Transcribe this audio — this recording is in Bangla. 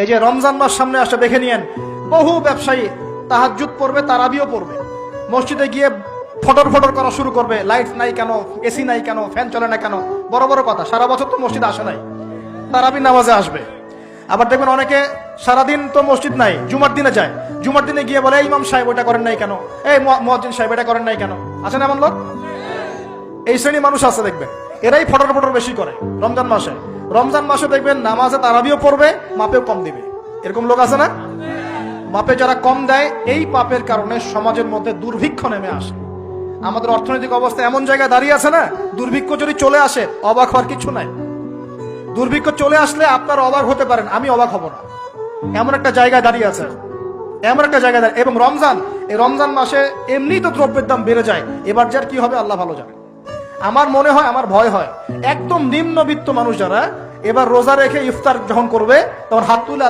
এই যে রমজান মাস সামনে আসে, দেখে নিয়েন বহু ব্যবসায়ী তাহাজ্জুদ পড়বে, তারাবিও পড়বে, মসজিদে গিয়ে ফটর ফটর করা শুরু করবে, লাইট নাই কেন, এসি নাই কেন, ফ্যান চলে না কেন, বড় বড় কথা। সারা বছর তো মসজিদে আসে নাই, তারাবি নামাজে আসবে। আবার দেখবেন অনেকে সারাদিন তো মসজিদ নাই, জুমার দিনে যায়, জুমার দিনে গিয়ে বলে এই ইমাম সাহেব ওটা করেন নাই কেন, এই মুয়াজ্জিন সাহেব এটা করেন নাই কেন। আছে না এমন লোক? এই শ্রেণী মানুষ আছে দেখবেন, এরাই ফটর ফটর বেশি করে রমজান মাসে। রমজান মাসে দেখবেন নামাজে তারাবিও পড়বে, মাপেও কম দিবে। এরকম লোক আছে না? মাপে যারা কম দেয়, এই পাপের কারণে সমাজের মধ্যে দুর্ভিক্ষ নেমে আসে। আমাদের অর্থনৈতিক অবস্থা এমন জায়গায় দাঁড়িয়ে আছে না, দুর্ভিক্ষ যদি চলে আসে অবাক হওয়ার কিছু নাই। দুর্ভিক্ষ চলে আসলে আপনার অবাক হতে পারেন, আমি অবাক হব না। এমন একটা জায়গায় দাঁড়িয়ে আছে, এমন একটা জায়গায় দাঁড়িয়ে। এবং রমজান, এই রমজান মাসে এমনি তো দ্রব্যের দাম বেড়ে যায়, এবার যার কি হবে আল্লাহ ভালো জানে। আমার মনে হয়, আমার ভয় হয়, একদম নিম্নবিত্ত মানুষ যারা এবার রোজা রেখে ইফতার যখন করবে তখন হাত তুলে